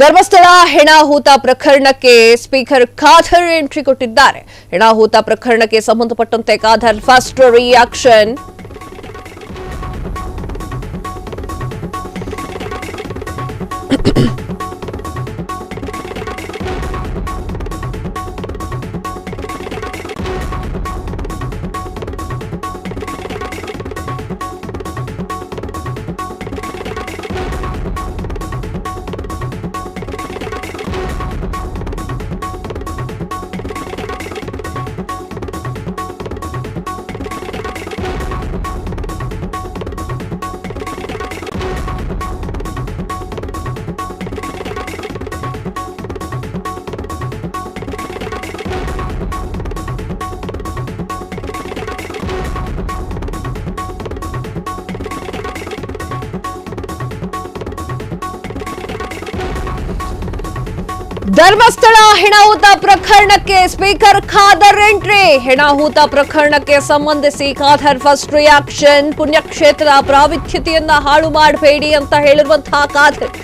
ಧರ್ಮಸ್ಥಳ ಹೆಣಾಹೂತ ಪ್ರಕರಣಕ್ಕೆ speaker Khader entry ಕೊಟ್ಟಿದ್ದಾರೆ. ಹೆಣಾಹೂತ ಪ್ರಕರಣಕ್ಕೆ ಸಂಬಂಧಪಟ್ಟಂತೆ ಖಾದರ್ ಫಸ್ಟ್ ರಿಯಾಕ್ಷನ್. ಧರ್ಮಸ್ಥಳ ಹೆಣಾಹೂತ ಪ್ರಕರಣಕ್ಕೆ ಸ್ಪೀಕರ್ ಖಾದರ್ ಎಂಟ್ರಿ. ಹೆಣಾಹೂತ ಪ್ರಕರಣಕ್ಕೆ ಸಂಬಂಧಿಸಿ ಖಾದರ್ ಫಸ್ಟ್ ರಿಯಾಕ್ಷನ್. ಪುಣ್ಯಕ್ಷೇತ್ರದ ಪ್ರಾವಿತ್ರ್ಯತೆಯನ್ನ ಹಾಳು ಮಾಡಬೇಡಿ ಅಂತ ಹೇಳಿರುವಂತಹ ಖಾದರ್,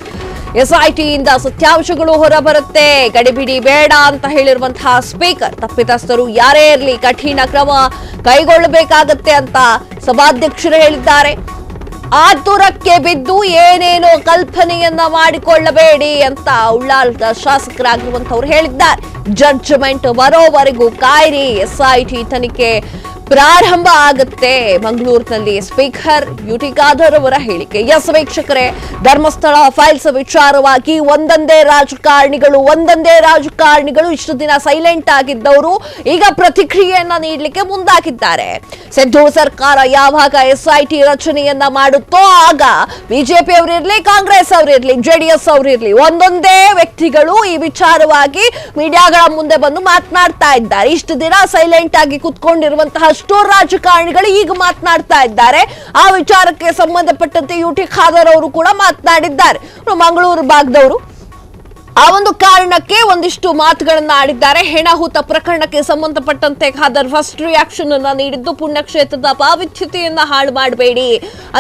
ಎಸ್ಐಟಿಯಿಂದ ಸತ್ಯಾಂಶಗಳು ಹೊರಬರುತ್ತೆ, ಗಡಿಬಿಡಿ ಬೇಡ ಅಂತ ಹೇಳಿರುವಂತಹ ಸ್ಪೀಕರ್, ತಪ್ಪಿತಸ್ಥರು ಯಾರೇ ಇರಲಿ ಕಠಿಣ ಕ್ರಮ ಕೈಗೊಳ್ಳಬೇಕಾಗತ್ತೆ ಅಂತ ಸಭಾಧ್ಯಕ್ಷರು ಹೇಳಿದ್ದಾರೆ. ಆತುರಕ್ಕೆ ಬಿದ್ದು ಏನೇನೋ ಕಲ್ಪನೆಯನ್ನ ಮಾಡಿಕೊಳ್ಳಬೇಡಿ ಅಂತ ಉಳ್ಳಾಲದ ಶಾಸಕರಾಗಿರುವಂತವ್ರು ಹೇಳಿದ್ದಾರೆ. ಜಡ್ಜ್ಮೆಂಟ್ ಬರೋವರೆಗೂ ಕಾಯಿರಿ, ಎಸ್ಐಟಿ ತನಿಖೆ ಪ್ರಾರಂಭ ಆಗುತ್ತೆ. ಮಂಗಳೂರಿನಲ್ಲಿ ಸ್ಪೀಕರ್ ಯುಟಿ ಖಾದರ್ ಅವರ ಹೇಳಿಕೆ. ಎಸ್ ವೀಕ್ಷಕರೇ, ಧರ್ಮಸ್ಥಳ ಫೈಲ್ಸ್ ವಿಚಾರವಾಗಿ ಒಂದೊಂದೇ ರಾಜಕಾರಣಿಗಳು ಇಷ್ಟು ದಿನ ಸೈಲೆಂಟ್ ಆಗಿದ್ದವರು ಈಗ ಪ್ರತಿಕ್ರಿಯೆಯನ್ನ ನೀಡಲಿಕ್ಕೆ ಮುಂದಾಗಿದ್ದಾರೆ. ಸಿದ್ದು ಸರ್ಕಾರ ಯಾವಾಗ ಎಸ್ಐಟಿ ರಚನೆಯನ್ನ ಮಾಡುತ್ತೋ ಆಗ ಬಿಜೆಪಿ ಅವರಿರ್ಲಿ, ಕಾಂಗ್ರೆಸ್ ಅವರಿರ್ಲಿ, ಜೆಡಿಎಸ್ ಅವರಿರ್ಲಿ, ಒಂದೊಂದೇ ವ್ಯಕ್ತಿಗಳು ಈ ವಿಚಾರವಾಗಿ ಮೀಡಿಯಾಗಳ ಮುಂದೆ ಬಂದು ಮಾತನಾಡ್ತಾ ಇದ್ದಾರೆ. ಇಷ್ಟು ದಿನ ಸೈಲೆಂಟ್ ಆಗಿ ಕುತ್ಕೊಂಡಿರುವಂತಹ ರಾಜಕಾರಣಿಗಳು ಈಗ ಮಾತನಾಡ್ತಾ ಇದ್ದಾರೆ. ಆ ವಿಚಾರಕ್ಕೆ ಸಂಬಂಧಪಟ್ಟಂತೆ ಯುಟಿ ಖಾದರ್ ಅವರು ಕೂಡ ಮಾತನಾಡಿದ್ದಾರೆ. ಮಂಗಳೂರು ಭಾಗದವರು ಆ ಒಂದು ಕಾರಣಕ್ಕೆ ಒಂದಿಷ್ಟು ಮಾತುಗಳನ್ನ ಆಡಿದ್ದಾರೆ. ಹೆಣಾಹೂತ ಪ್ರಕರಣಕ್ಕೆ ಸಂಬಂಧಪಟ್ಟಂತೆ ಖಾದರ್ ಫಸ್ಟ್ ರಿಯಾಕ್ಷನ್ ಅನ್ನ ನೀಡಿದ್ದು, ಪುಣ್ಯಕ್ಷೇತ್ರದ ಪಾವಿತ್ರ್ಯತೆಯನ್ನ ಹಾಳು ಮಾಡಬೇಡಿ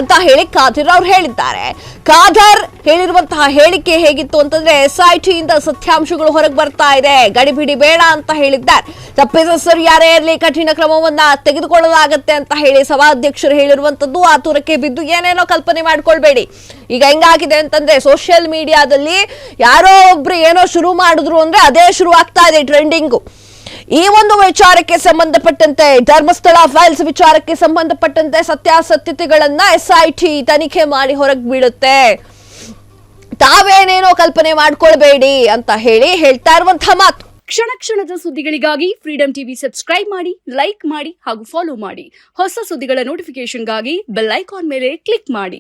ಅಂತ ಹೇಳಿ ಖಾದರ್ ಅವರು ಹೇಳಿದ್ದಾರೆ. ಖಾದರ್ ಹೇಳಿರುವಂತಹ ಹೇಳಿಕೆ ಹೇಗಿತ್ತು ಅಂತಂದ್ರೆ, ಎಸ್ಐಟಿಯಿಂದ ಸತ್ಯಾಂಶಗಳು ಹೊರಗೆ ಬರ್ತಾ ಇದೆ, ಗಡಿಬಿಡಿ ಬೇಡ ಅಂತ ಹೇಳಿದ್ದಾರೆ. ತಪ್ಪಿತಸ್ಥರು ಯಾರೇ ಇರಲಿ ಕಠಿಣ ಕ್ರಮವನ್ನ ತೆಗೆದುಕೊಳ್ಳಲಾಗತ್ತೆ ಅಂತ ಹೇಳಿ ಸಭಾಧ್ಯಕ್ಷರು ಹೇಳಿರುವಂತದ್ದು. ಆತುರಕ್ಕೆ ಬಿದ್ದು ಏನೇನೋ ಕಲ್ಪನೆ ಮಾಡ್ಕೊಳ್ಬೇಡಿ. ಈಗ ಹೆಂಗಾಗಿದೆ ಅಂತಂದ್ರೆ, ಸೋಷಿಯಲ್ ಮೀಡಿಯಾದಲ್ಲಿ ಯಾರೋ ಒಬ್ರು ಏನೋ ಶುರು ಮಾಡಿದ್ರು ಅಂದ್ರೆ ಅದೇ ಶುರು ಆಗ್ತಾ ಇದೆ ಟ್ರೆಂಡಿಂಗು. ಈ ಒಂದು ವಿಚಾರಕ್ಕೆ ಸಂಬಂಧಪಟ್ಟಂತೆ, ಧರ್ಮಸ್ಥಳ ಫೈಲ್ಸ್ ವಿಚಾರಕ್ಕೆ ಸಂಬಂಧಪಟ್ಟಂತೆ ಸತ್ಯಾಸತ್ಯತೆಗಳನ್ನ ಎಸ್ಐಟಿ ತನಿಖೆ ಮಾಡಿ ಹೊರಗೆ ಬೀಳುತ್ತೆ, ತಾವೇನೇನೋ ಕಲ್ಪನೆ ಮಾಡ್ಕೊಳ್ಬೇಡಿ ಅಂತ ಹೇಳಿ ಹೇಳ್ತಾ ಇರುವಂತಹ ಮಾತು. ಕ್ಷಣ ಕ್ಷಣದ ಸುದ್ದಿಗಳಿಗಾಗಿ ಫ್ರೀಡಂ ಟಿವಿ ಸಬ್ಸ್ಕ್ರೈಬ್ ಮಾಡಿ, ಲೈಕ್ ಮಾಡಿ ಹಾಗೂ ಫಾಲೋ ಮಾಡಿ. ಹೊಸ ಸುದ್ದಿಗಳ ನೋಟಿಫಿಕೇಶನ್ಗಾಗಿ ಬೆಲ್ ಐಕಾನ್ ಮೇಲೆ ಕ್ಲಿಕ್ ಮಾಡಿ.